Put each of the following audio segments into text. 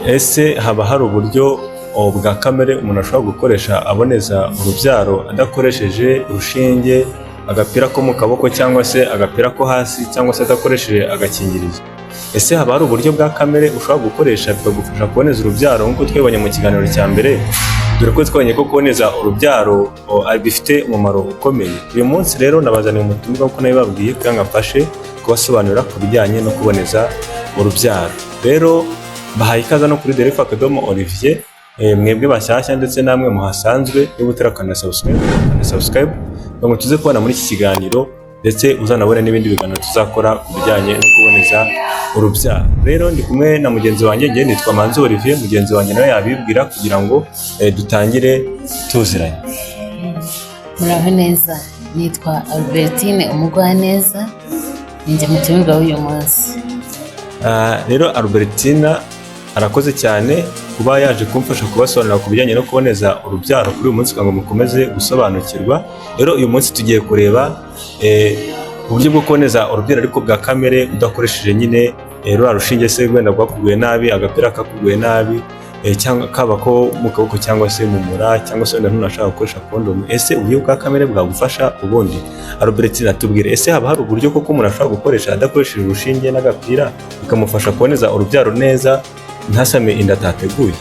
ese haba hari uburyo bwa kamere umuntu ashobora gukoresha aboneza urubyaro adakoresheje urushinge, agapira ko mu kaboko cyangwa se agapira ko hasi, cyangwa se adakoresheje agakingirizo? Ese haba hari uburyo bwa kamere ushobora gukoresha bikagufasha kuboneza urubyaro nk'uko twabonye mu kiganiro cya mbere, dore ko twabonye ko kuboneza urubyaro bifite umumaro ukomeye. Uyu munsi rero nabazaniye umutumirwa nk'uko nabibabwiye kugira ngo amfashe kubasobanurira ku bijyanye no kuboneza urubyaro. Rero bahaye ikaze no kuri Dereva Akadomo Olivier, mwebwe bashyashya ndetse namwe muhasanzwe, niba utarakanda subscribe ngo tuze kubona muri iki kiganiro, ndetse uzanabone n'ibindi biganiro tuzakora ku bijyanye no kuboneza urubyaro. Rero ndi kumwe na mugenzi wanjye, njye nitwa Manzi Olivier, mugenzi wanjye nawe yabibwira kugira ngo dutangire tuziranye. Muraho neza, nitwa Albertine Umugwaneza, ninjye mutumirwa w'uyu munsi. Rero Albertina arakoze cyane kuba yaje kumfasha kubasobanurira ku bijyanye no kuboneza urubyaro kuri uyu munsi kugira ngo mukomeze gusobanukirwa. Rero uyu munsi tugiye kureba uburyo bwo kuboneza urubyaro ariko bwa kamere udakoresheje nyine ruriya rushinge se wenda rwakuguye nabi, agapira kakuguye nabi, cyangwa kaba ko mu kaboko cyangwa se mu mura, cyangwa se wenda ntunashaka gukoresha kondomu. Ese uburyo bwa kamere bwagufasha ubundi? Albertina tubwire, ese haba hari uburyo koko umuntu ashobora gukoresha adakoresheje urushinge n'agapira bikamufasha kuboneza urubyaro neza ntasame inda atateguye?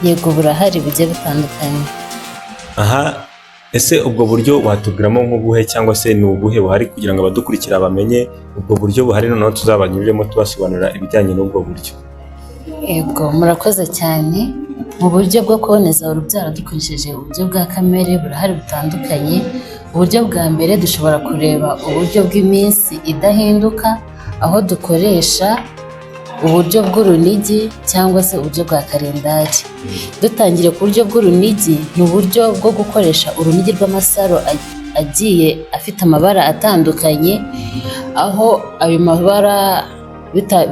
Yego, burahari bugiye butandukanye. Ese ubwo buryo watubwiramo nk'ubuhe, cyangwa se ni ubuhe buhari kugira ngo abadukurikira bamenye ubwo buryo buhari, noneho tuzabanyuriremo tubasobanurira ibijyanye n'ubwo buryo? Yego, murakoze cyane. Mu buryo bwo kuboneza urubyaro dukoresheje uburyo bwa kamere burahari butandukanye. Uburyo bwa mbere dushobora kureba uburyo bw'iminsi idahinduka, aho dukoresha uburyo bw'urunigi cyangwa se uburyo bwa kalendari. Dutangire ku buryo bw'urunigi, ni uburyo bwo gukoresha urunigi rw'amasaro agiye afite amabara atandukanye, aho ayo mabara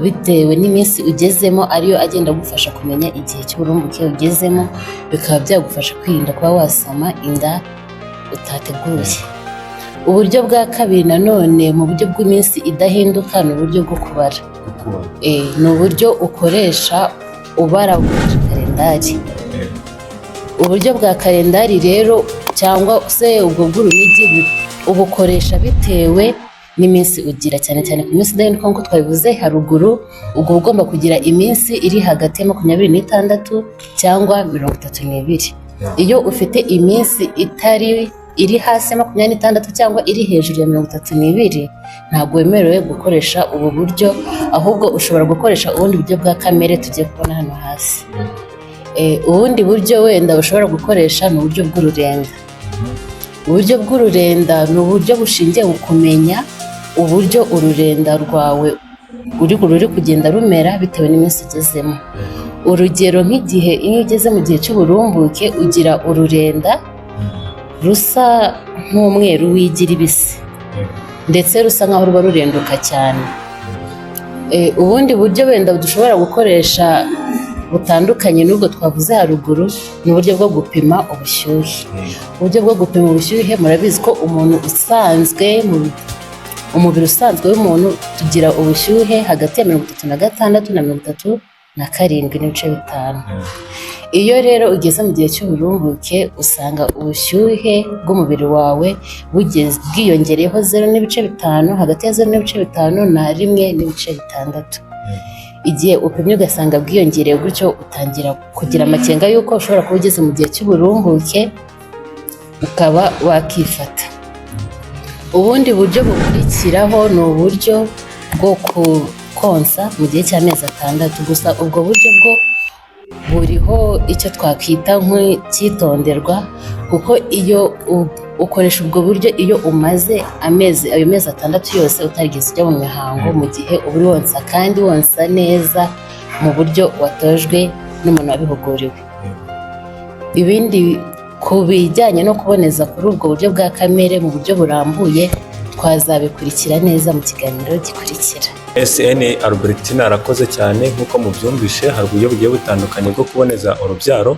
bitewe n'iminsi ugezemo ariyo agenda agufasha kumenya igihe cy'uburumbuke ugezemo, bikaba byagufasha kwirinda kuba wasama inda utateguye. Uburyo bwa kabiri nanone mu buryo bw'iminsi idahinduka ni uburyo bwo kubara. Ni uburyo ukoresha ubara kalendari. Uburyo bwa kalendari rero cyangwa se ubwo bw'urunigi ubukoresha bitewe n'iminsi ugira, cyane cyane ku minsi idahinduka nk'uko twabivuze haruguru. Ubwo ugomba kugira iminsi iri hagati ya 26 cyangwa 32. Iyo ufite iminsi iri hasi ya 26 cyangwa iri hejuru ya 32, ntabwo wemerewe gukoresha ubu buryo, ahubwo ushobora gukoresha ubundi buryo bwa kamere tugiye kubona hano hasi. Ubundi buryo wenda ushobora gukoresha ni uburyo bw'ururenda. Uburyo bw'ururenda ni uburyo bushingiye mu kumenya uburyo ururenda rwawe ruri kugenda rumera bitewe n'iminsi ugezemo. Urugero nk'igihe iyo ugeze mu gihe cy'uburumbuke ugira ururenda rusa nk'umweru w'igira ibisi, ndetse rusa nkaho ruba rurenduka cyane. Ubundi buryo wenda dushobora gukoresha butandukanye n'ubwo twavuze haruguru ni uburyo bwo gupima ubushyuhe. Uburyo bwo gupima ubushyuhe, murabizi ko umubiri usanzwe w'umuntu tugira ubushyuhe hagati ya 36 na 37.5. Iyo rero ugeze mu gihe cy'uburumbuke usanga ubushyuhe bw'umubiri wawe bwiyongereyeho 0.5, hagati ya 0.5 na 1.6. Igihe upimye ugasanga bwiyongereye gutyo, utangira kugira amakenga y'uko ushobora kuba ugeze mu gihe cy'uburumbuke, ukaba wakifata. Ubundi buryo bukurikiraho ni uburyo bwo konsa mu gihe cy'amezi 6. Gusa ubwo buryo bwo buriho icyo twakwita nk'icyitonderwa, kuko iyo ukoresha ubwo buryo iyo umaze ayo mezi 6 yose utarigeze ujya mu mihango, mu gihe uba uri wonsa kandi wonsa neza mu buryo watojwe n'umuntu wabihuguriwe. Ibindi ku bijyanye no kuboneza kuri ubwo buryo bwa kamere mu buryo burambuye twazabikurikira neza mu kiganiro gikurikira. SN Albertina arakoze cyane. Nk'uko mubyumvishe hari uburyo bugiye butandukanye bwo kuboneza urubyaro.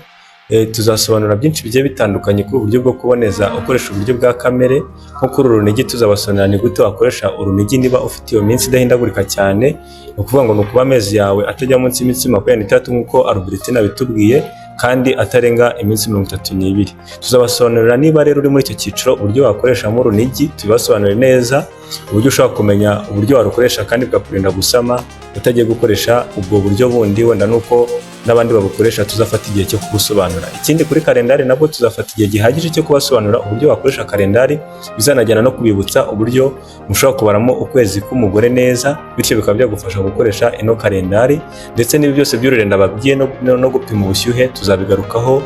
tuzasobanura byinshi bigiye bitandukanye ku buryo bwo kuboneza ukoresha uburyo bwa kamere. Nko kuri uru runigi tuzabasobanurira ni gute wakoresha urunigi niba ufite iyo minsi idahindagurika cyane, ni ukuvuga ngo ni ukuba amezi yawe atajya munsi y'iminsi 26 nk'uko Albertina bitubwiye, kandi atarenga iminsi 32. Tuzabasobanurira niba rero uri muri icyo cyiciro uburyo wakoreshamo urunigi, tubibasobanurire neza uburyo ushobora kumenya uburyo warukoresha kandi bwakurinda gusama utagiye gukoresha ubwo buryo bundi, wenda nuko n'abandi babukoresha tuzafata igihe cyo kubusobanura. Ikindi kuri kalendari nabwo tuzafata igihe gihagije cyo kubasobanurira uburyo wakoresha kalendari, bizanajyana no kubibutsa uburyo mushobora kubaramo ukwezi k'umugore neza, bityo bikaba byagufasha gukoresha ino kalendari. Ndetse n'ibi byose by'ururenda babwiye no gupima ubushyuhe tuzabigarukaho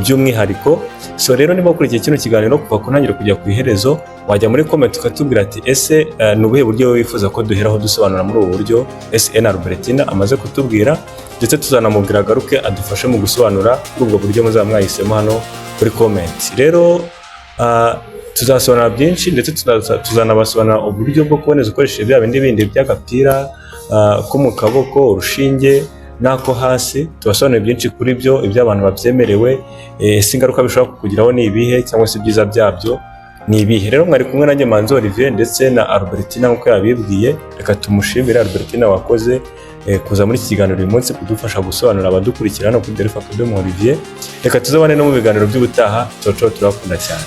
by'umwihariko. So rero niba ukurikiye kino kiganiro kuva ku ntangiriro kujya ku iherezo, wajya muri comment ukatubwira ati ese ni ubuhe buryo wifuza ko duheraho dusobanura muri ubu buryo SN Albertina amaze kutubwira, ndetse tuzanamubwira agaruke adufashe mu gusobanura kuri ubwo buryo muzaba mwahisemo hano kuri comment. Rero tuzasobanura byinshi, ndetse tuzanabasobanura uburyo bwo kuboneza ukoresheje bya bindi by'agapira ko mu kaboko, urushinge n'ako hasi. Tubasobanurira byinshi kuri byo, ibyo abantu babyemerewe, ese ingaruka bishobora kukugiraho ni ibihe, cyangwa se ibyiza byabyo ni ibihe. Rero mwari kumwe nanjye Manzi Olivier ndetse na Albertina nk'uko yabibwiye. Reka tumushimire Albertina wakoze kuza muri iki kiganiro uyu munsi kudufasha gusobanurira abadukurikira no kuri Delphi Academy Olivier. Reka tuzabane no mu biganiro by'ubutaha. Turabakunda cyane.